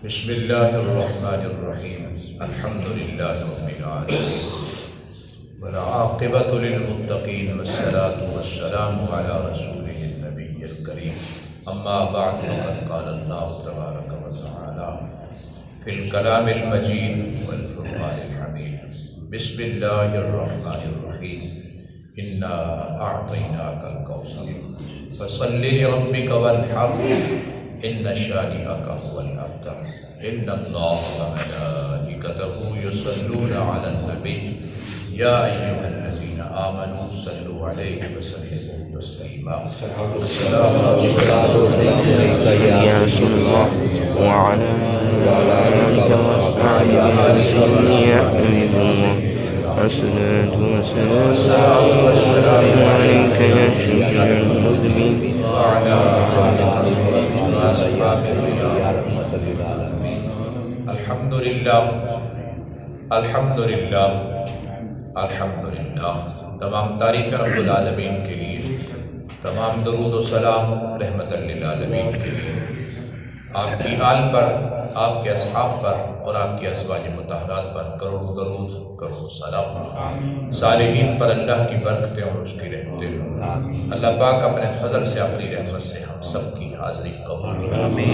بسم اللہ الرحمن الرحیم الحمد للہ رب العالمین والعاقبۃ للمتقین والصلاة والسلام علی رسولہ النبی الکریم اما بعد فقد قال اللہ تبارک وتعالی فی الکلام المجید والفرقان الحمید بسم اللہ الرحمن الرحیم انا اعطیناک الکوثر فصل لربک وانحر ان شانئک هو الابتر ان اللہ وملائکته یصلون علی النبی یا ایھا الذین آمنوا صلوا علیہ وسلموا تسلیما السلام علیکم یا رسول اللہ وعلی آلک واصحابہ وسلم یا حبیب اللہ الصلاة والسلام علیک یا شفیع المذنبین وعلی آلک الحمدللہ الحمدللہ الحمدللہ تمام تعریف رب العالمین کے لیے، تمام درود و سلام رحمت للعالمین کے لیے، آپ کی آل پر، آپ کے اصحاب پر اور آپ کی ازواج مطہرات پر کروڑوں درود کروڑوں سلام، صالحین پر اللہ کی برکتیں اور اس کی رحمتیں ہوں۔ اللہ پاک اپنے فضل سے، اپنی رحمت سے ہم سب کی حاضری قبول کرے۔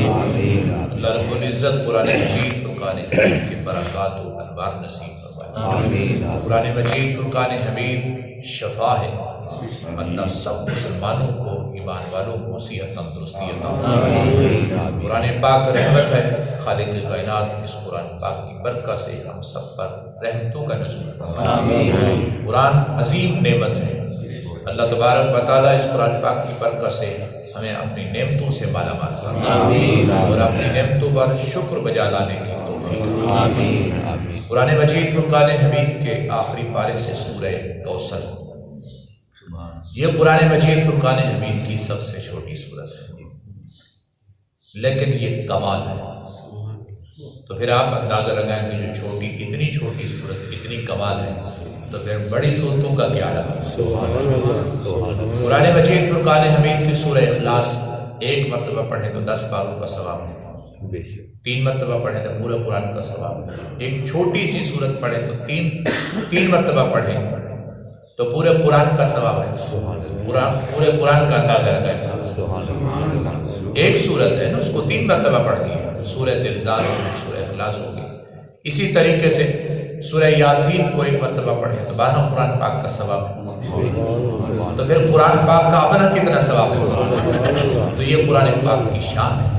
اللہ رب العزت قرآن مجید فرقان حمید کی برکات و انوار نصیب فرمائے۔ قرآن مجید فرقان حمید شفا ہے، اللہ سب مسلمانوں کو، ایمان والوں کو صحت تندرستی عطا فرمائے۔ قرآن پاک رحمت ہے، خالق کائنات اس قرآن پاک کی برکت سے ہم سب پر رحمتوں کا نزول فرمائے۔ قرآن عظیم نعمت ہے، اللہ تبارک و تعالیٰ اس قرآن پاک کی برکت سے ہمیں اپنی نعمتوں سے مالا مال فرمائے اور اپنی نعمتوں پر شکر بجا لانے کی توفیق فرمائے۔ قرآن مجید فرقان حمید کے آخری پارے سے سورہ کوثر، یہ قرآن مجید فرقان حمید کی سب سے چھوٹی سورت ہے، لیکن یہ کمال ہے۔ تو پھر آپ اندازہ لگائیں کہ جو چھوٹی، اتنی چھوٹی سورت اتنی کمال ہے، تو پھر بڑی صورتوں کا کیا عالم ہے۔ قرآن مجید فرقان حمید کی سورہ اخلاص ایک مرتبہ پڑھیں تو 10 پاروں کا ثواب ہے، 3 مرتبہ پڑھیں تو پورے قرآن کا ثواب ہے۔ ایک چھوٹی سی سورت پڑھیں تو تین مرتبہ پڑھیں تو پورے قرآن کا ثواب ہے، پورے قرآن کا اندازہ لگائیں۔ ایک سورت ہے نا، اس کو 3 مرتبہ پڑھنی ہے، سورہ زلزال ہوگی، سورہ اخلاص ہوگی۔ اسی طریقے سے سورہ یاسین کو 1 مرتبہ پڑھیں تو 12 قرآن پاک کا ثواب ہے، تو پھر قرآن پاک کا اپنا کتنا ثواب ہے۔ تو یہ قرآن پاک کی شان ہے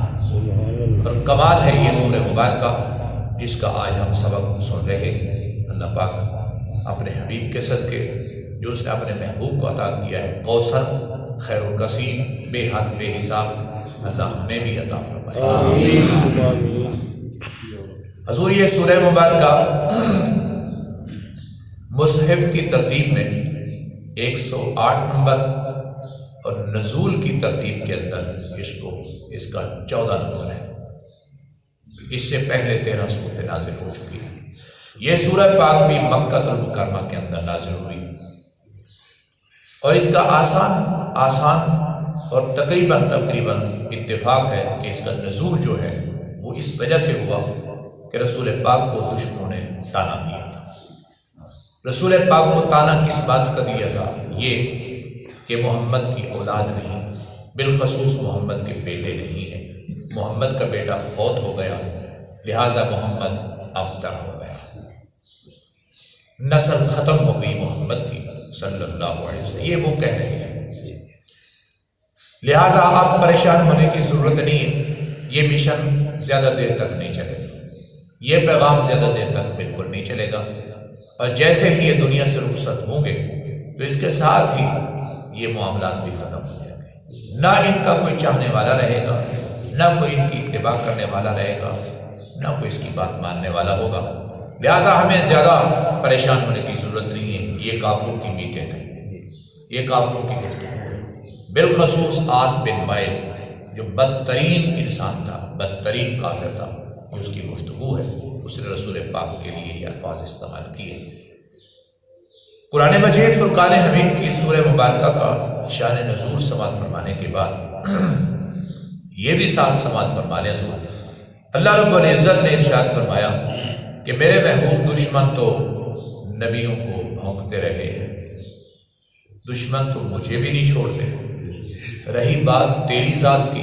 اور کمال ہے یہ سورہ مبارکہ جس کا آج ہم سبق سن رہے ہیں۔ اللہ پاک اپنے حبیب کے صدقے، جو اس نے اپنے محبوب کو عطا کیا ہے، کوثر خیر و کثیر، بے حد بے حساب، اللہ ہمیں بھی عطا فرمائے۔ حضور یہ سورہ مبارکہ مصحف کی ترتیب میں 108 نمبر اور نزول کی ترتیب کے اندر اس کا 14 نمبر ہے۔ اس سے پہلے 13 سورتیں نازل ہو چکی ہیں۔ یہ سورہ پاک بھی مکہ المکرمہ کے اندر نازل ہوئی اور اس کا آسان اور تقریباً اتفاق ہے کہ اس کا نزول جو ہے وہ اس وجہ سے ہوا کہ رسول پاک کو دشمنوں نے تانا دیا تھا۔ رسول پاک کو تانا کس بات کا دیا تھا؟ یہ کہ محمد کی اولاد نہیں، بالخصوص محمد کے بیٹے نہیں ہیں، محمد کا بیٹا فوت ہو گیا، لہٰذا محمد ابتر ہو گیا، نسل ختم ہو گئی محمد کی صلی اللہ علیہ وسلم، یہ وہ کہہ رہے ہیں۔ لہٰذا آپ پریشان ہونے کی ضرورت نہیں ہے، یہ مشن زیادہ دیر تک نہیں چلے گا، یہ پیغام زیادہ دیر تک بالکل نہیں چلے گا، اور جیسے ہی یہ دنیا سے رخصت ہوں گے تو اس کے ساتھ ہی یہ معاملات بھی ختم ہو جائیں گے۔ نہ ان کا کوئی چاہنے والا رہے گا، نہ کوئی ان کی اتباع کرنے والا رہے گا، نہ کوئی اس کی بات ماننے والا ہوگا۔ لہٰذا ہمیں زیادہ پریشان ہونے کی ضرورت نہیں ہے، یہ کافروں کی میٹنگ ہے، یہ کافروں کی گفتگو ہے۔ بالخصوص عاص بن وائل جو بدترین انسان تھا، بدترین کافر تھا، یہ اس کی گفتگو ہے، اس نے رسول پاک کے لیے یہ الفاظ استعمال کیے۔ قرآن مجید فرقان حمید کی سورہ مبارکہ کا شان نزول سماعت فرمانے کے بعد یہ بھی ساتھ سماعت فرما لیں حضور اللہ رب العزت نے ارشاد فرمایا کہ میرے محبوب دشمن تو نبیوں کو بھونکتے رہے ہیں، دشمن تو مجھے بھی نہیں چھوڑتے۔ رہی بات تیری ذات کی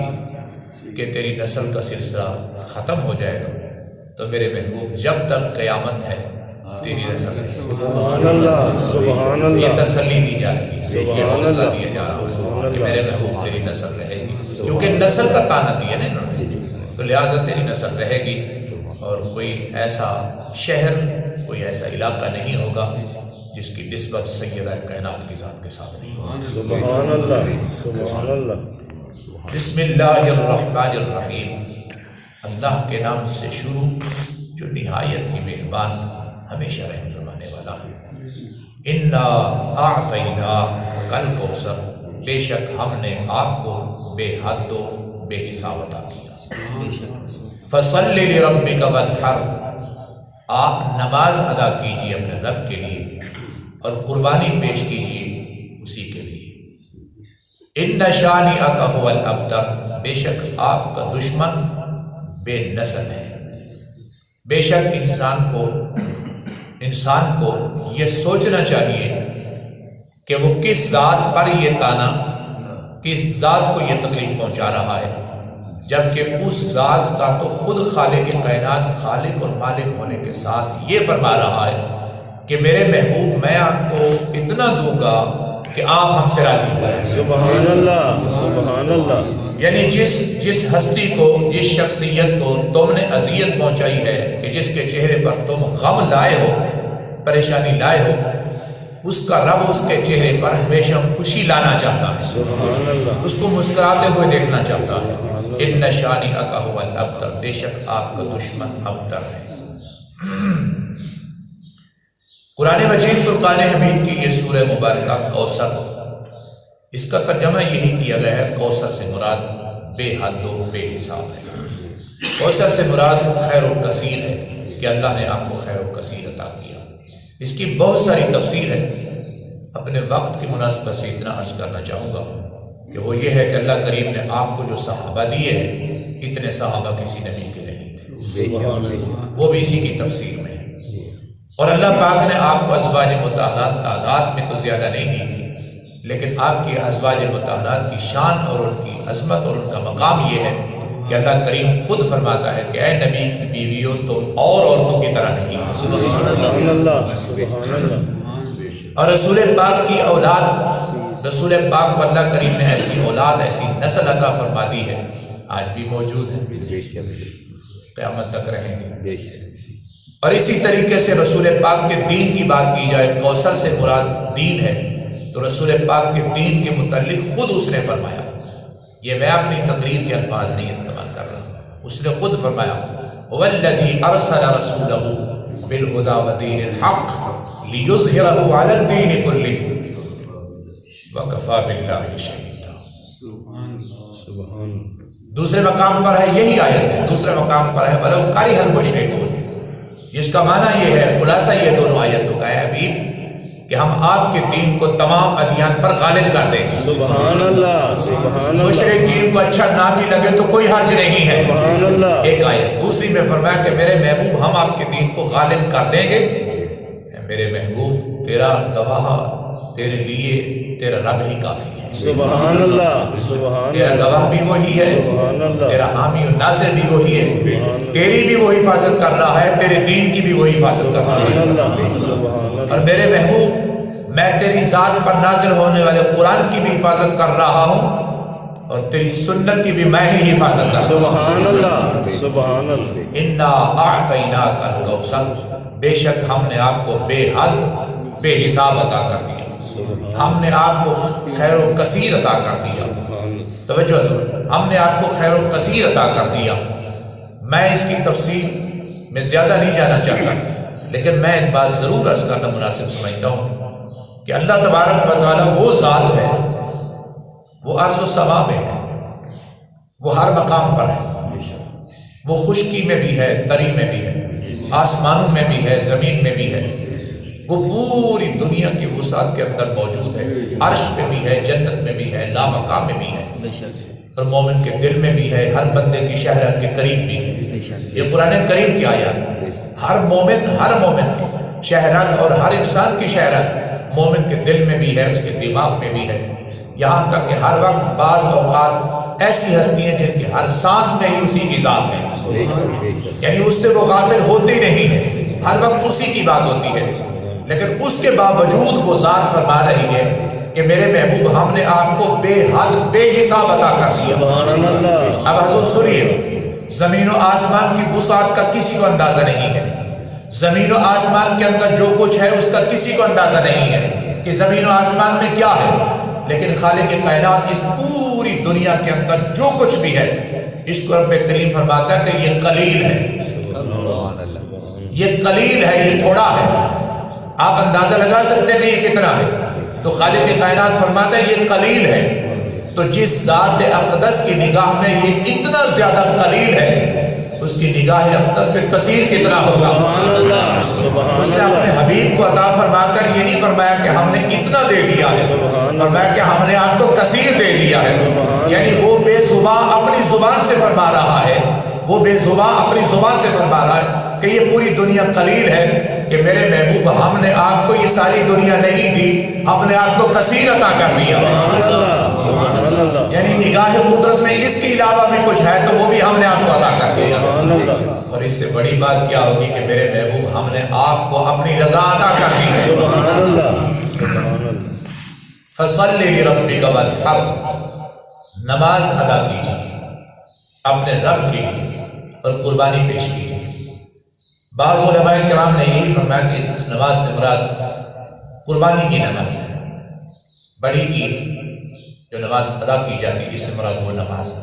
کہ تیری نسل کا سلسلہ ختم ہو جائے گا، تو میرے محبوب جب تک قیامت ہے تیری نسل ہے۔ سبحان اللہ، سبحان اللہ، یہ تسلی دی جا رہی ہے، یہ حوصلہ دیا جا رہا ہے کہ میرے محبوب تیری نسل رہے گی، کیونکہ نسل کا تانا دیا نا انہوں نے، تو لہٰذا تیری نسل رہے گی، اور کوئی ایسا شہر، کوئی ایسا علاقہ نہیں ہوگا جس کی نسبت سیدہ کائنات کی ذات کے ساتھ نہیں ہوگی۔ سبحان اللہ، سبحان اللہ۔ بسم اللہ الرحمن الرحیم، اللہ کے نام سے شروع جو نہایت ہی مہربان، ہمیشہ رحم فرمانے والا ہے۔ انا اعطینا کل کوثر، بے شک ہم نے آپ کو بے حد و بے حساب عطا کیا۔ فصل لربک وانحر، آپ نماز ادا کیجیے اپنے رب کے لیے اور قربانی پیش کیجیے اسی کے لیے۔ ان شانئک هو الابتر، بے شک آپ کا دشمن بے نسل ہے۔ بے شک انسان کو یہ سوچنا چاہیے کہ وہ کس ذات پر یہ تانا، کس ذات کو یہ تکلیف پہنچا رہا ہے، جبکہ اس ذات کا تو خود خالق کائنات، خالق اور مالک ہونے کے ساتھ یہ فرما رہا ہے کہ میرے محبوب میں آپ کو اتنا دوں گا کہ آپ ہم سے راضی ہو جائیں۔ سبحان اللہ، سبحان اللہ۔ یعنی جس ہستی کو، جس شخصیت کو تم نے اذیت پہنچائی ہے، کہ جس کے چہرے پر تم غم لائے ہو، پریشانی لائے ہو، اس کا رب اس کے چہرے پر ہمیشہ خوشی لانا چاہتا ہے، سبحان اللہ، اس کو مسکراتے ہوئے دیکھنا چاہتا ہے۔ ان شانئک هو الابتر، بے شک آپ کا دشمن ابتر ہے۔ قرآن مجید فرقان حمید کی یہ سورہ مبارکہ کوثر، اس کا ترجمہ یہی کیا گیا ہے، کوثر سے مراد بے حد و بے حساب ہے۔ کوثر سے مراد خیر و کثیر ہے کہ اللہ نے آپ کو خیر و کثیر عطا کیا۔ اس کی بہت ساری تفسیر ہے، اپنے وقت کی مناسبت سے اتنا عرض کرنا چاہوں گا کہ وہ یہ ہے کہ اللہ کریم نے آپ کو جو صحابہ دیے ہیں، اتنے صحابہ کسی نبی کے نہیں تھے، وہ بھی اسی کی تفسیر میں ہے۔ اور اللہ پاک نے آپ کو ازواج مطہرات تعداد میں تو زیادہ نہیں دی تھی، لیکن آپ کی ازواج مطہرات کی شان اور ان کی عظمت اور ان کا مقام یہ ہے کہ اللہ کریم خود فرماتا ہے کہ اے نبی کی بیویوں، تم اور عورتوں کی طرح نہیں ہو۔ سبحان اللہ، سبحان اللہ۔ اور رسول پاک کی اولاد، رسول پاک کو اللہ کریم نے ایسی اولاد، ایسی نسل عطا فرما دی ہے، آج بھی موجود ہے، قیامت تک رہیں گے۔ اور اسی طریقے سے رسول پاک کے دین کی بات کی جائے، کوثر سے مراد دین ہے، تو رسول پاک کے دین کے متعلق خود اس نے فرمایا، یہ میں اپنی تقریر کے الفاظ نہیں استعمال کر رہا، اس نے خود فرمایا وَالَّذِي أَرْسَلَ رَسُولَهُ بِالْهُدَى وَدِينِ الْحَقِّ لِيُظْهِرَهُ عَلَى الدِّينِ كُلِّهِ وَكَفَى بِاللَّهِ شَهِيدًا۔ سبحان اللہ۔ دوسرے مقام پر ہے، یہی آیت ہے، دوسرے مقام پر ہے وَلَوْ كَرِهَ الْمُشْرِكُونَ، جس کا معنی یہ ہے، خلاصہ یہ دونوں آیتوں کا ہے حبیب، کہ ہم آپ کے دین کو تمام ادیان پر غالب کر دیں۔ سبحان اللہ، سبحان اللہ، مشرکین کو اچھا نہ بھی لگے تو کوئی حرج نہیں ہے، سبحان اللہ۔ ایک آیت۔ دوسری میں فرمایا کہ میرے محبوب ہم آپ کے دین کو غالب کر دیں گے۔ میرے محبوب تیرا گواہ، تیرے لیے تیرا رب ہی کافی ہے۔ سبحان اللہ، سبحان تیرا اللہ، گواہ بھی وہی ہے، سبحان اللہ، تیرا حامی و ناصر بھی وہی ہے، تیری بھی وہی حفاظت کر رہا ہے، تیرے دین کی بھی وہی حفاظت کر رہا سبحان ہے۔ اللہ، سبحان اللہ، اور میرے محبوب میں تیری ذات پر نازل ہونے والے قرآن کی بھی حفاظت کر رہا ہوں، اور تیری سنت کی بھی میں ہی حفاظت کر رہا ہوں۔ سبحان اللہ، سبحان اللہ۔ انا اعطیناک الکوثر، بے شک ہم نے آپ کو بے حد بے حساب عطا کر دیا، ہم نے آپ کو خیر و کثیر عطا کر دیا۔ توجہ حضور، ہم نے آپ کو خیر و کثیر عطا کر دیا۔ میں اس کی تفصیل میں زیادہ نہیں جانا چاہتا، لیکن میں ایک بات ضرور عرض کرنا مناسب سمجھتا ہوں کہ اللہ تبارک و تعالیٰ وہ ذات ہے، وہ ارض و سما میں ہے، وہ ہر مقام پر ہے، وہ خشکی میں بھی ہے، تری میں بھی ہے، آسمانوں میں بھی ہے، زمین میں بھی ہے، وہ پوری دنیا کی وسعت کے اندر موجود ہے، عرش پہ بھی ہے، جنت میں بھی ہے، لامکان میں بھی ہے۔ اور مومن کے دل میں بھی ہے، ہر بندے کی شہرت کے قریب بھی ہے۔ یہ قرآن کریم کی آیات ہے۔ ہر مومن کی شہرت اور ہر انسان کی شہرت مومن کے دل میں بھی ہے، اس کے دماغ میں بھی ہے، یہاں تک کہ ہر وقت بعض اوقات ایسی ہستی ہیں جن کی ہر سانس میں ہی اسی کی ذات ہے، یعنی اس سے وہ غافل ہوتے نہیں ہیں، ہر وقت اسی کی بات ہوتی ہے، لیکن اس کے باوجود وہ ذات فرما رہی ہے کہ میرے محبوب ہم نے آپ کو بے حد بے حساب عطا کر دیا۔ سبحان اللہ۔ اب حضور سنیے، زمین و آسمان کی وسعت کا کسی کو اندازہ نہیں ہے، زمین و آسمان کے اندر جو کچھ ہے اس کا کسی کو اندازہ نہیں ہے کہ زمین و آسمان میں کیا ہے، لیکن خالق کائنات اس پوری دنیا کے اندر جو کچھ بھی ہے اس کو رب کریم فرماتا ہے کہ یہ قلیل ہے، یہ قلیل ہے، یہ تھوڑا ہے۔ آپ اندازہ لگا سکتے ہیں کہ یہ کتنا ہے، تو خالق کائنات فرماتا ہے یہ قلیل ہے۔ تو جس ذات اقدس کی نگاہ میں یہ اتنا زیادہ قلیل ہے، اس کی نگاہ اقدس پہ کثیر کتنا ہوگا۔ اس نے اپنے حبیب کو عطا فرما کر یہ نہیں فرمایا کہ ہم نے اتنا دے دیا ہے، فرمایا کہ ہم نے آپ کو کثیر دے دیا ہے۔ یعنی وہ بے زبان اپنی زبان سے فرما رہا ہے، وہ بے زبان اپنی زبان سے فرما رہا ہے کہ یہ پوری دنیا قلیل ہے، کہ میرے محبوب ہم نے آپ کو یہ ساری دنیا نہیں دی، ہم نے آپ کو کثیر عطا کر دیا۔ یعنی نگاہ قدرت میں اس کے علاوہ بھی کچھ ہے تو وہ بھی ہم نے آپ کو عطا کر دیا۔ اور اس سے بڑی بات کیا ہوگی کہ میرے محبوب ہم نے آپ کو اپنی رضا عطا کر دی ہے۔ فصل لربک وانحر، نماز ادا کیجیے اپنے رب کے لیے اور قربانی پیش کیجیے۔ بعض علماء کرام نے یہی فرمایا کہ اس نماز سے مراد قربانی کی نماز ہے، بڑی عید جو نماز ادا کی جاتی ہے اس سے مراد وہ نماز ہے،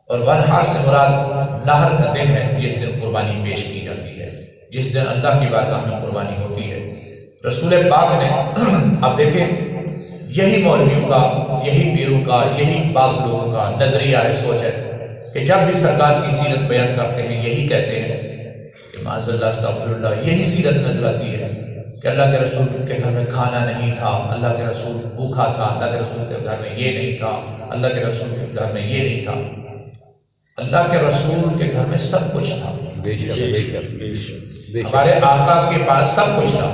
اور وانحر سے مراد نہر کا دن ہے جس دن قربانی پیش کی جاتی ہے، جس دن اللہ کی بارگاہ میں قربانی ہوتی ہے۔ رسول پاک نے اب دیکھیں یہی مولویوں کا، یہی پیروں کا، یہی بعض لوگوں کا نظریہ ہے، سوچ ہے کہ جب بھی سرکار کی سیرت بیان کرتے ہیں یہی کہتے ہیں کہ معاذ اللہ استغفر اللہ، یہی سیرت نظر آتی ہے کہ اللہ کے رسول کے گھر میں کھانا نہیں تھا، اللہ کے رسول بھوکا تھا، اللہ کے رسول کے گھر میں یہ نہیں تھا، اللہ کے رسول کے گھر میں یہ نہیں تھا۔ اللہ کے رسول کے گھر میں سب کچھ تھا، ہمارے آقا کے پاس سب کچھ تھا۔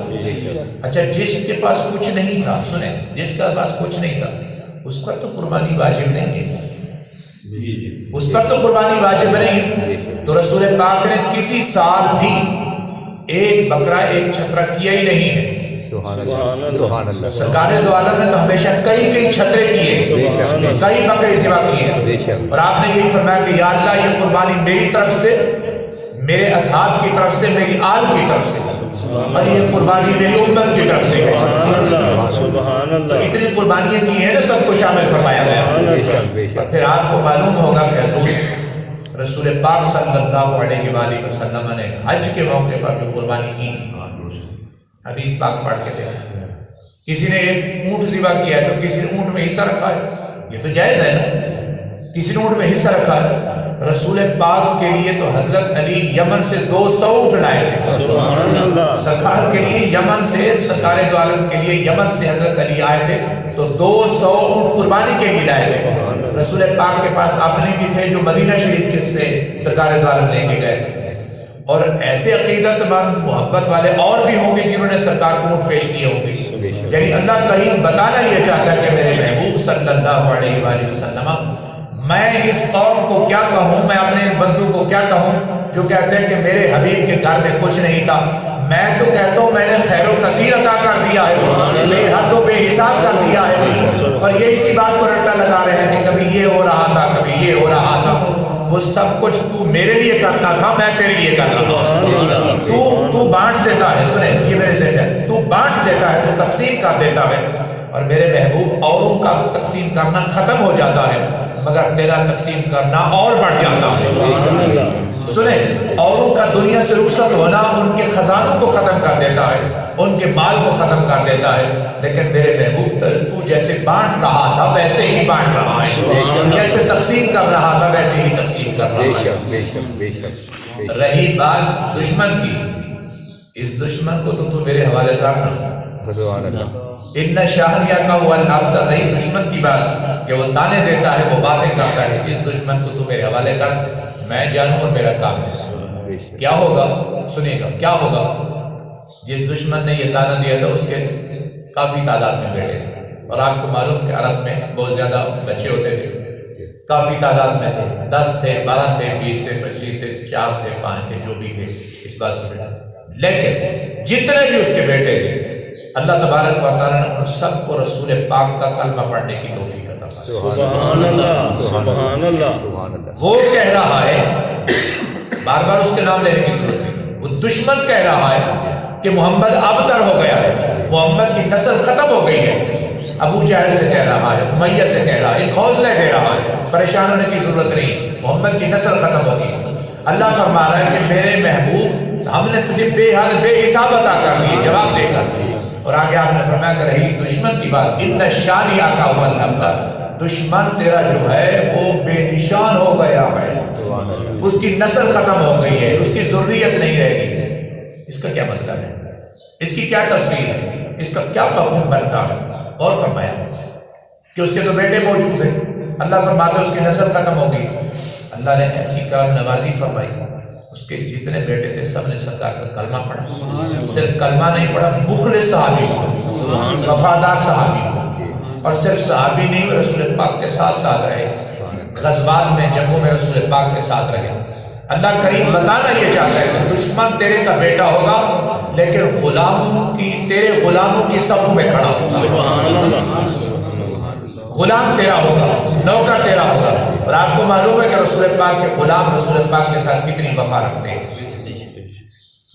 اچھا جس کے پاس کچھ نہیں تھا، سنیں، جس کے پاس کچھ نہیں تھا اس پر تو قربانی واجب نہیں ہے، اس پر تو قربانی واجب نہیں۔ تو رسول پاک نے کسی سال بھی ایک بکرا ایک چھترا کیا ہی نہیں ہے۔ سرکار دو عالم نے تو ہمیشہ کئی چھترے کیے، کئی بکرے ذبح کیے، اور آپ نے یہی فرمایا کہ یا اللہ یہ قربانی میری طرف سے، میرے اصحاب کی طرف سے، میری آل کی طرف سے، اور یہ قربانی میری امت کی طرف سے ہے۔ تو اتنی قربانیاں کی ہیں نا، سب کو شامل فرمایا گیا۔ اور پھر آپ کو معلوم ہوگا کہ حضور رسول پاک صلی اللہ علیہ وآلہ وسلم نے حج کے موقع پر جو قربانی کی تھی، حدیث پاک پڑھ کے دیکھا، کسی نے ایک اونٹ ذبح کیا ہے تو کسی نے اونٹ میں حصہ رکھا ہے، یہ تو جائز ہے نا، کسی نے اونٹ میں حصہ رکھا ہے۔ رسول پاک کے لیے تو حضرت علی یمن سے 200 اونٹ لائے تھے، سرکار کے لیے یمن سے، سرکار دو عالم کے لیے یمن سے حضرت علی آئے تھے تو 200 اونٹ قربانی کے لیے لائے تھے۔ رسول پاک کے پاس اپنے بھی تھے جو مدینہ شریف کے سے سرکار دو عالم لے کے گئے تھے، اور ایسے عقیدت مند محبت والے اور بھی ہوں گے جنہوں نے سرکار کو اونٹ پیش کیے ہوں گے۔ یعنی اللہ کریم بتانا یہ چاہتا ہے کہ میرے محبوب صلی اللہ علیہ وآلہ وسلم، میں اس قوم کو کیا کہوں، میں اپنے ان بندوں کو کیا کہوں جو کہتے ہیں کہ میرے حبیب کے گھر میں کچھ نہیں تھا۔ میں تو کہتا ہوں میں نے خیر و کثیر عطا کر دیا ہے، بے حد و بے حساب کر دیا ہے، اور یہ اسی بات کو رٹا لگا رہے ہیں کہ کبھی یہ ہو رہا تھا، کبھی یہ ہو رہا تھا۔ وہ سب کچھ تو میرے لیے کرتا تھا، میں تیرے لیے کرتا تھا۔ تو بانٹ دیتا ہے، سنیں یہ میرے سے ہے، تو بانٹ دیتا ہے، تو تقسیم کر دیتا ہے، اور میرے محبوب اوروں کا تقسیم کرنا ختم ہو جاتا ہے مگر تیرا تقسیم کرنا اور بڑھ جاتا ہے۔ سنیں، اوروں کا دنیا سے رخصت ہونا ان کے خزانوں کو ختم کر دیتا ہے، ان کے مال کو ختم کر دیتا ہے، لیکن میرے محبوب تو جیسے بانٹ رہا تھا ویسے ہی بانٹ رہا ہے، جیسے تقسیم کر رہا تھا ویسے ہی تقسیم کر رہا ہے۔ رہی بات دشمن کی، اس دشمن کو تو میرے حوالے کرنا، ان شاہنیہ کا ہوا الابتر، رہی دشمن کی بات کہ وہ تانے دیتا ہے، وہ باتیں کرتا ہے، اس دشمن کو تو میرے حوالے کر، میں جانوں اور میرا کام ہے۔ کیا ہوگا؟ سنیے گا کیا ہوگا۔ جس دشمن نے یہ تانا دیا تھا اس کے کافی تعداد میں بیٹے تھے، اور آپ کو معلوم کہ عرب میں بہت زیادہ بچے ہوتے تھے، کافی تعداد میں تھے، 10 تھے، 12 تھے، 20 تھے، 25 تھے، 4 تھے، 5 تھے، جو بھی تھے اس بات کو۔ لیکن جتنے بھی اس کے بیٹے تھے اللہ تبارک و تعالیٰ نے ان سب کو رسول پاک کا کلمہ پڑھنے کی توفیق عطا فرمائی۔ سبحان اللہ، سبحان اللہ۔ وہ کہہ رہا ہے، بار بار اس کے نام لینے کی ضرورت نہیں، وہ دشمن کہہ رہا ہے کہ محمد ابتر ہو گیا ہے، محمد کی نسل ختم ہو گئی ہے۔ ابو جہل سے کہہ رہا ہے، امیہ سے کہہ رہا ہے، ایک حوصلہ دے رہا ہے، پریشان ہونے کی ضرورت نہیں، محمد کی نسل ختم ہوگی۔ اللہ فرما رہا ہے کہ میرے محبوب ہم نے تجھے بے حد بے حساب عطا کر دیے جواب دے کر۔ اور آگے آپ نے فرمایا کہ رہی دشمن کی بات، ان شانیہ کا ہوا الابتر، دشمن تیرا جو ہے وہ بے نشان ہو گیا ہے، اس کی نسل ختم ہو گئی ہے، اس کی ضروریت نہیں رہ گئی۔ اس کا کیا مطلب ہے؟ اس کی کیا تفسیر ہے؟ اس کا کیا مفہوم بنتا ہے؟ اور فرمایا کہ اس کے تو بیٹے موجود ہیں، اللہ فرماتے اس کی نسل ختم ہو گئی۔ اللہ نے ایسی کرم نوازی فرمائی، اس کے جتنے بیٹے تھے سب نے سرکار کا کلمہ پڑھا، صرف کلمہ نہیں پڑھا، مخلص صحابی ہوا، وفادار صحابی ہوا، اور صرف صحابی نہیں، رسول پاک کے ساتھ ساتھ رہے، غزوات میں جنگوں میں رسول پاک کے ساتھ رہے۔ اللہ کریم بتانا یہ چاہتا ہے کہ دشمن تیرے کا بیٹا ہوگا لیکن غلاموں کی، تیرے غلاموں کی صفوں میں کھڑا ہوگا، سبحان اللہ۔ غلام تیرا ہوگا، نوکر تیرا ہوگا۔ اور آپ کو معلوم ہے کہ رسول پاک کے غلام رسول پاک کے ساتھ کتنی وفا رکھتے ہیں۔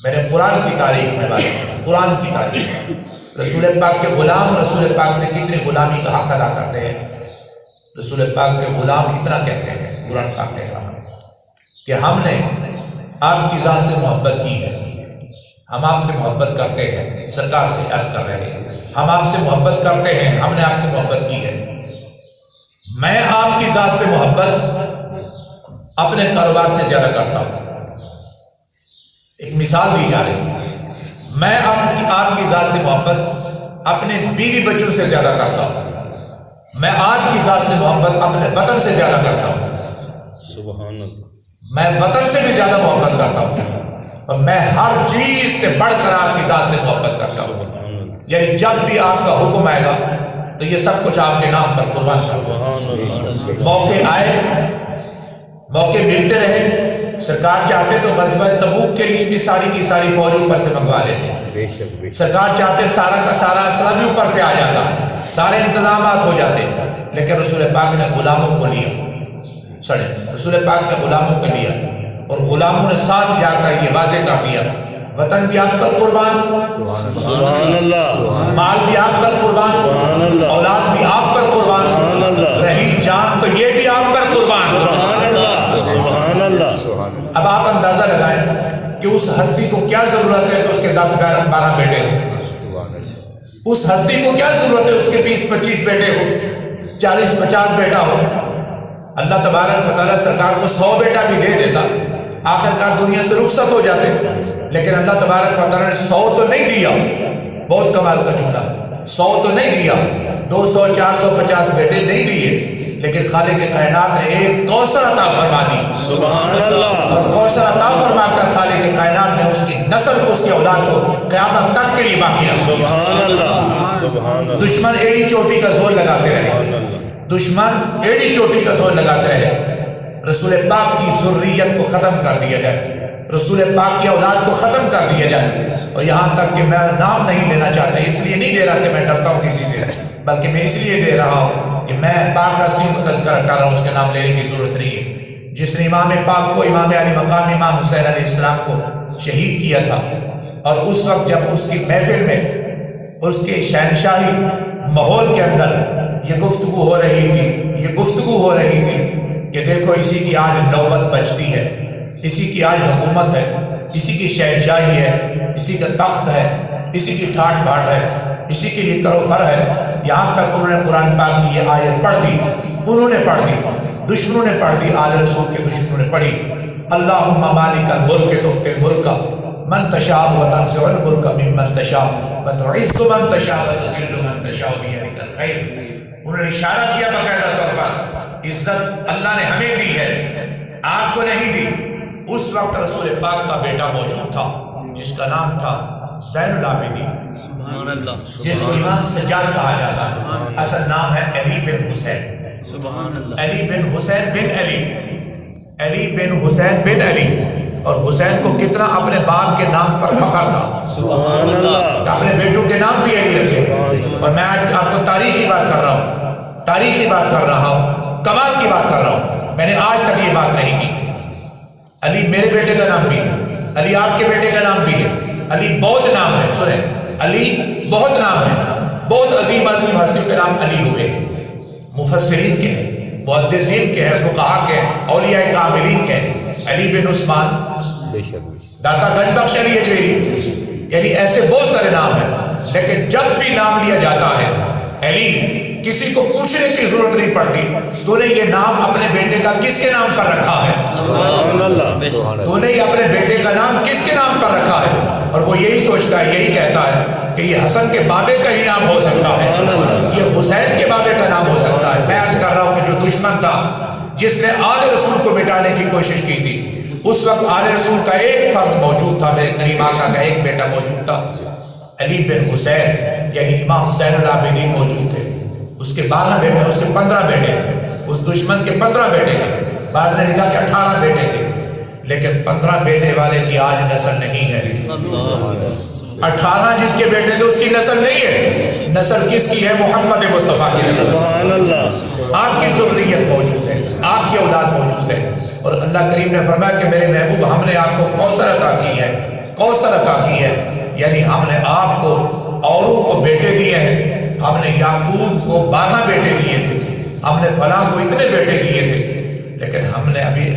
میں نے قرآن کی تاریخ میں بات کی، قرآن کی تاریخ میں رسول پاک کے غلام رسول پاک سے کتنی غلامی کا حق ادا کرتے ہیں۔ رسول پاک کے غلام اتنا کہتے ہیں، قرآن پاک کہہ رہا ہے کہ ہم نے آپ کی ذات سے محبت کی ہے، ہم آپ سے محبت کرتے ہیں، سرکار سے عرض کر رہے ہیں، ہم آپ سے محبت کرتے ہیں، ہم نے آپ سے محبت کی ہے۔ میں آپ کی ذات سے محبت اپنے کاروبار سے زیادہ کرتا ہوں۔ ایک مثال دی جا رہی ہے، میں آپ کی ذات سے محبت اپنے بیوی بچوں سے زیادہ کرتا ہوں، میں آپ کی ذات سے محبت اپنے وطن سے زیادہ کرتا ہوں، سبحان اللہ۔ میں وطن سے بھی زیادہ محبت کرتا ہوں، اور میں ہر چیز سے بڑھ کر آپ کی ذات سے محبت کرتا ہوں۔ یعنی جب بھی آپ کا حکم آئے گا تو یہ سب کچھ آپ کے نام پر قربان کروں۔ موقع آئے، موقع ملتے رہے، سرکار چاہتے تو غزوہ تبوک کے لیے بھی ساری کی ساری فوج اوپر سے منگوا لیتے، سرکار چاہتے سارا کا سارا اسلحہ بھی اوپر سے آ جاتا، سارے انتظامات ہو جاتے، لیکن رسول پاک نے غلاموں کو لیا، رسول پاک نے غلاموں کو لیا، اور غلاموں نے ساتھ جا کر یہ واضح کر دیا وطن بھی آپ پر قربان، سبحان اللہ، مال بھی آپ پر قربان، اولاد بھی آپ پر قربان، رہی جان تو یہ بھی آپ پر قربان۔ سبحان اللہ۔ اب آپ اندازہ لگائیں کہ اس ہستی کو کیا ضرورت ہے کہ اس کے 10-12 بیٹے ہوں، اس ہستی کو کیا ضرورت ہے اس کے 20-25 بیٹے ہو، 40-50 بیٹا ہو۔ اللہ تبارک و تعالیٰ سرکار کو 100 بیٹا بھی دے دیتا، آخرکار دنیا سے رخصت ہو جاتے، لیکن اللہ تبارک و تعالیٰ نے 100 تو نہیں دیا، بہت کمال کا جملہ، 100 تو نہیں دیا، 200 450 بیٹے نہیں دیے، لیکن خالق کائنات نے ایک کوثر عطا فرما دی، سبحان اللہ۔ اور کوثر عطا فرما کر خالق کائنات نے اس کی نسل کو، اس کی اولاد کو قیامت تک کے لیے باقی رکھا۔ سبحان اللہ، سبحان اللہ۔ دشمن ایڑی چوٹی کا زور لگاتے رہے، دشمن ایڑی چوٹی کا زور لگاتے رہے، رسول پاک کی ذریت کو ختم کر دیا جائے، رسول پاک کی اولاد کو ختم کر دیا جائے، اور یہاں تک کہ میں نام نہیں لینا چاہتا، اس لیے نہیں دے رہا کہ میں ڈرتا ہوں کسی سے، بلکہ میں اس لیے دے رہا ہوں کہ میں پاک ہستیوں کو تذکرہ کر رہا ہوں، اس کے نام لینے کی ضرورت نہیں ہے۔ جس نے امام پاک کو، امام علی مقام امام حسین علیہ السلام کو شہید کیا تھا، اور اس وقت جب اس کی محفل میں، اس کے شہنشاہی ماحول کے اندر یہ گفتگو ہو رہی تھی کہ دیکھو اسی کی آج نوبت بچتی ہے، اسی کی آج حکومت ہے، اسی کی شہنشاہی ہے، اسی کا تخت ہے، اسی کی ٹھاٹ بھاٹ ہے، اسی کے لیے کرو فر ہے، یہاں تک انہوں نے قرآن پاک کی یہ آیت پڑھ دی، انہوں نے پڑھ دی، دشمنوں نے پڑھ دی، آل رسول کے دشمنوں نے پڑھی، اللہم مالک الملک تؤتی الملک من تشاء وتنزع الملک ممن تشاء وتعز من تشاء وتذل من تشاء بیدک الخیر. انہوں نے اشارہ کیا باقاعدہ طور پر عزت اللہ نے ہمیں دی ہے، آپ کو نہیں دی. اس وقت رسول پاک کا بیٹا موجود تھا جس کا نام تھا زین العابدین، جس کو امام سجاد کہا جاتا ہے. اصل نام ہے علی بن حسین، علی بن حسین بن علی، علی بن حسین بن علی. اور حسین کو کتنا اپنے باپ کے نام پر فخر تھا، سبحان اللہ. اپنے بیٹوں کے نام بھی علی رکھے. اور میں آج آپ کو تاریخی بات کر رہا ہوں، تاریخی بات کر رہا ہوں، کمال کی بات کر رہا ہوں. میں نے آج تک یہ بات نہیں کی. علی میرے بیٹے کا نام بھی ہے، علی آپ کے بیٹے کا نام بھی ہے. علی بہت نام ہے، سنیں، علی بہت نام ہے. بہت عظیم عظیم ہستیوں کے نام علی ہوئے، مفسرین کے ہیں، محدثین کے ہیں، فقہاء کے ہیں، اولیاء کاملین کے ہیں. علی بن عثمان، داتا گنج بخش علی اجویری، یعنی ایسے بہت سارے نام ہیں. لیکن جب بھی نام لیا جاتا ہے علی، کسی کو پوچھنے کی ضرورت نہیں پڑتی تو نے یہ نام اپنے بیٹے کا کس کے نام پر رکھا ہے. سبحان اللہ. تو نے یہ اپنے بیٹے کا نام کس کے نام پر رکھا ہے. اور وہ یہی سوچتا ہے، یہی کہتا ہے کہ یہ حسن کے بابے کا ہی نام ہو سکتا ہے، یہ حسین کے بابے کا نام ہو سکتا ہے. میں عرض کر رہا ہوں کہ جو دشمن تھا جس نے آل رسول کو مٹانے کی کوشش کی تھی، اس وقت آل رسول کا ایک فرد موجود تھا، میرے کریم آقا کا ایک بیٹا موجود تھا، علی بن حسین، یعنی امام حسین العابدین موجود تھے. اس کے 12 بیٹے، اس کے 15 بیٹے تھے. اس دشمن کے 15 بیٹے تھے. بعض نے لکھا کہ 18 بیٹے تھے، لیکن 15 بیٹے والے کی آج نسل نہیں ہے. 18 جس کے بیٹے تھے اس کی نسل نہیں ہے. نسل کس کی ہے؟ محمد مصطفیٰ کی نسل. سبحان اللہ. آپ کی ذریت موجود ہے، آپ کی اولاد موجود ہے. اور اللہ کریم نے فرمایا کہ میرے محبوب ہم نے آپ کو کوثر عطا کی ہے، کوثر عطا کی ہے. یعنی ہم نے آپ کو اوروں کو بیٹے دیے ہیں. ہم نے یعقوب کو 12 بیٹے دیے تھے، ہم نے فلاں کو اتنے بیٹے دیے تھے، لیکن ہم نے ابھی،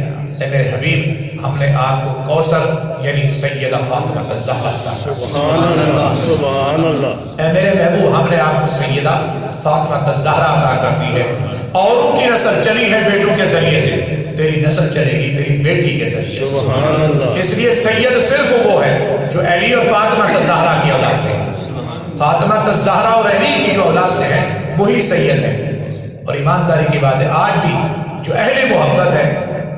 اے میرے حبیب، ہم نے آپ کو کوثر یعنی سیدہ فاطمہ الزہرا عطا کی. سبحان اللہ. سبحان اللہ. اے میرے محبوب ہم نے آپ کو سیدہ فاطمہ الزہرا عطا کر دی ہے. اوروں کی نسل چلی ہے بیٹوں کے ذریعے سے، تیری نسل چلے گی تیری بیٹی کے ذریعے سے. سبحان اللہ. اس لیے سید صرف وہ ہے جو علی اور فاطمہ الزہرا کی اولاد سے، فاطمہ الزہرا اور علی کی جو اولاد سے ہیں وہی سید ہے. اور ایمانداری کی بات ہے، آج بھی جو اہل محبت ہے،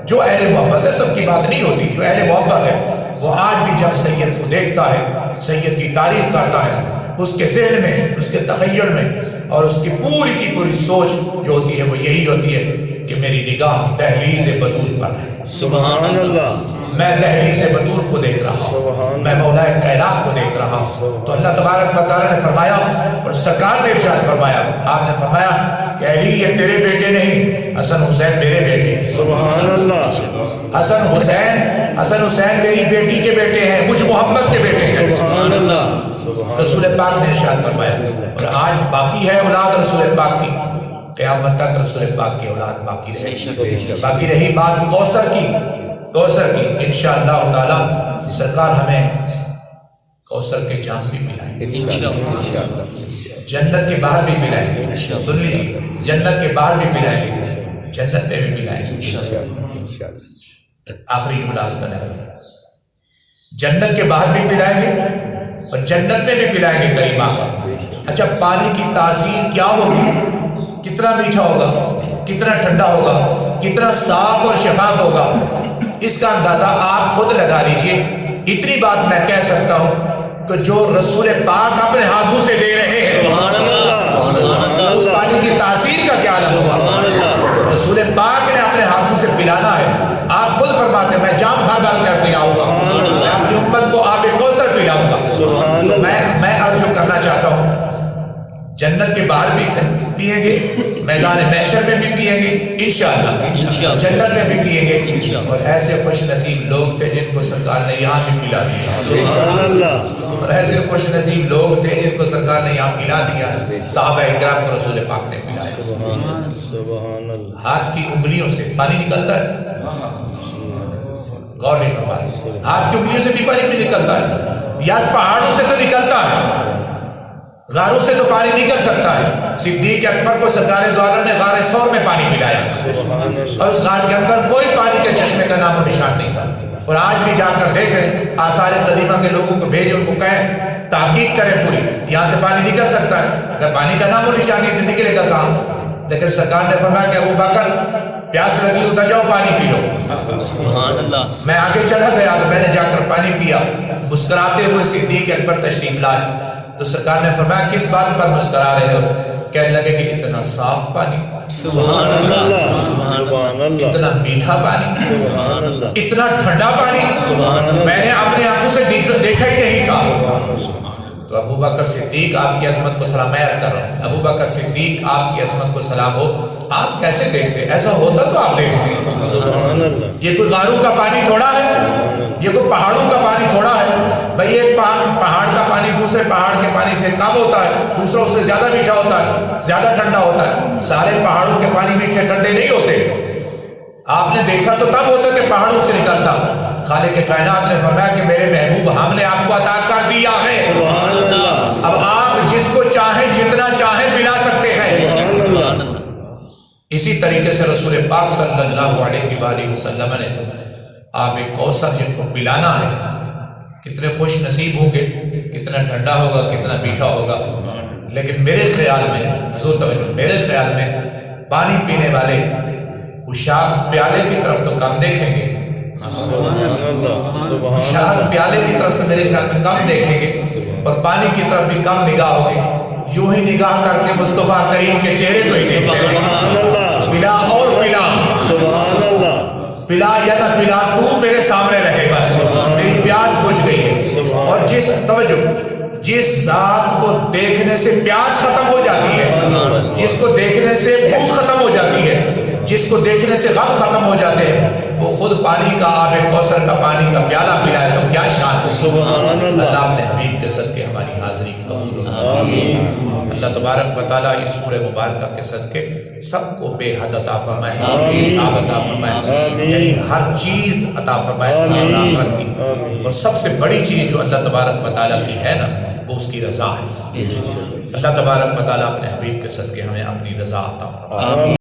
جو اہل محبت ہے، سب کی بات نہیں ہوتی، جو اہل محبت ہے وہ آج بھی جب سید کو دیکھتا ہے، سید کی تعریف کرتا ہے، اس کے ذہن میں، اس کے تخیل میں اور اس کی پوری سوچ جو ہوتی ہے وہ یہی ہوتی ہے کہ میری نگاہ دہلیز بطول پر ہے. سبحان اللہ. میں دہلیز بطول کو دیکھ رہا ہوں، میں مولا کائنات کو دیکھ رہا ہوں. تو اللہ تبارک و تعالیٰ نے فرمایا اور سرکار نے ارشاد فرمایا، آپ نے فرمایا کہ علی یہ تیرے بیٹے نہیں، حسن حسین میرے بیٹے ہیں. سبحان اللہ. حسن حسین میری بیٹی کے بیٹے ہیں، مجھ محمد کے بیٹے ہیں. سبحان اللہ. رسول پاک نے ارشاد فرمایا. اور آج باقی ہے اولاد رسول پاک کی، قیامت تک رسول پاک کی اولاد باقی رہے. باقی رہی بات کوثر کی، انشاءاللہ تعالی سرکار ہمیں کوثر کے جام بھی پلائیں گے، جنت کے باہر بھی پلائیں گے. سن لیجیے، جنت کے باہر بھی پلائیں گے، جنت میں بھی پلائیں گے. آخری جملہ کا نظر، جنت کے باہر بھی پلائیں گے اور جنت میں بھی پلائیں گے کریم آقا. اچھا، پانی کی تاثیر کیا ہوگی؟ کتنا میٹھا ہوگا، کتنا ٹھنڈا ہوگا، کتنا صاف اور شفاف ہوگا، اس کا اندازہ آپ خود لگا لیجئے. اتنی بات میں کہہ سکتا ہوں کہ جو رسول پاک اپنے ہاتھوں سے دے رہے ہیں، اس پانی کی تاثیر کا کیا عالم ہوگا. رسول پاک نے اپنے ہاتھوں سے پلانا ہے. آپ خود فرماتے ہیں میں جام بھر بھر کر پلاؤں گا، میں اپنی امت کو آب کوثر پلاؤں گا. میں عرض کرنا چاہتا ہوں جنت کے باہر بھی پئیں گے، میدان محشر میں بھی پئیں گے انشاءاللہ، جنت میں بھی پئیں گے. اور ایسے خوش نصیب لوگ تھے جن کو سرکار نے یہاں بھی پلا دیا، اور ایسے خوش نصیب لوگ تھے جن کو سرکار نے یہاں پلا دیا. صحابہ اکرام کو رسول پاک نے پلایا. ہاتھ کی انگلیوں سے پانی نکلتا ہے، غور نہیں فرما رہے، ہاتھ کی انگلیوں سے بھی پانی بھی نکلتا ہے. یار پہاڑوں سے تو نکلتا ہے، غاروں سے تو پانی نکل سکتا ہے. صدیق اکبر کو سرکار دو عالم نے غار ثور میں پانی پلایا اور اس غار کے اندر کوئی پانی کے چشمے کا نام و نشان نہیں تھا. اور آج بھی جا کر دیکھیں آثار قدیمہ کے لوگوں کو بھیجیں، ان کو کہیں تحقیق کریں پوری، یہاں سے پانی نکل سکتا ہے، اگر پانی کا نام و نشانی تو نکلے گا کہاں؟ لیکن سرکار نے فرمایا کہ ابوبکر پیاس لگی ہوتا جاؤ پانی پی لو۔ سبحان اللہ۔ میں آگے چلا گیا، میں نے جا کر پانی پیا، مسکراتے ہوئے صدیق اکبر تشریف لائے تو سرکار نے فرمایا کس بات پر مسکرا رہے ہو؟ کہنے لگے کہ اتنا صاف پانی، سبحان اللہ۔ سبحان اللہ، اتنا میٹھا پانی، سبحان اللہ، اتنا ٹھنڈا پانی میں نے اپنے آنکھوں سے دیکھا ہی نہیں تھا۔ تو ابوبکر صدیق آپ کی عظمت کو سلام، میں عرض کر رہا ہوں ابوبکر صدیق آپ کی عظمت کو سلام ہو، آپ کیسے دیکھتے؟ ایسا ہوتا تو آپ دیکھتے۔ سبحان اللہ، یہ کوئی غاروں کا پانی تھوڑا ہے، یہ کوئی پہاڑوں کا پانی تھوڑا ہے بھئی، ایک پہاڑ کا پانی دوسرے پہاڑ کے پانی سے کم ہوتا ہے، دوسروں سے زیادہ میٹھا ہوتا ہے، زیادہ ٹھنڈا ہوتا ہے۔ سارے پہاڑوں کے پانی میٹھے ٹھنڈے نہیں ہوتے، آپ نے دیکھا تو تب ہوتا کہ پہاڑوں سے نکلتا۔ خالق کائنات نے فرمایا کہ میرے محبوب ہم نے آپ کو عطا کر دیا ہے، سبحان اللہ، اب آپ جس کو چاہیں جتنا چاہیں پلا سکتے ہیں۔ سبحان اللہ، اسی طریقے سے رسول پاک صلی اللہ علیہ وآلہ وسلم نے آب کوثر جن کو پلانا ہے، کتنے خوش نصیب ہوں گے، کتنا ٹھنڈا ہوگا، کتنا میٹھا ہوگا۔ لیکن میرے خیال میں، حضور توجہ، میرے خیال میں پانی پینے والے اشاق پیالے کی طرف تو کم دیکھیں گے، سبحان اللہ، سبحان اشاق پیالے کی طرف تو میرے خیال میں کم دیکھیں گے، اور پانی کی طرف بھی کم نگاہ ہوگی، یوں ہی نگاہ کر کے مصطفیٰ کریم کے چہرے کو ہی دیکھتے ہیں۔ سبحان اللہ، پلا اور پلا، سبحان اللہ، پلا یا نہ پلا تو میرے سامنے رہے، بس میری پیاس بجھ گئی ہے۔ اور جس ذات کو دیکھنے سے پیاس ختم ہو جاتی ہے، جس کو دیکھنے سے بھوک ختم ہو جاتی ہے، جس کو دیکھنے سے غم ختم ہو جاتے ہیں، وہ خود پانی کا آب کوثر کا پانی کا پیالہ پلائے تو کیا شان ہے۔ سبحان اللہ، اللہ اپنے حبیب کے صدقے ہماری حاضری قبول فرمائے۔ اللہ تبارک و تعالیٰ اس سورہ مبارکہ کے صدقے سب کو بے حد عطا فرمائے، حساب عطا فرمائے، یعنی ہر چیز عطا فرمائے آخرت کی، اور سب سے بڑی چیز جو اللہ تبارک و تعالیٰ کی ہے نا، وہ اس کی رضا ہے۔ اللہ تبارک و تعالیٰ اپنے حبیب کے صدقے ہمیں اپنی رضا عطا فرمائے۔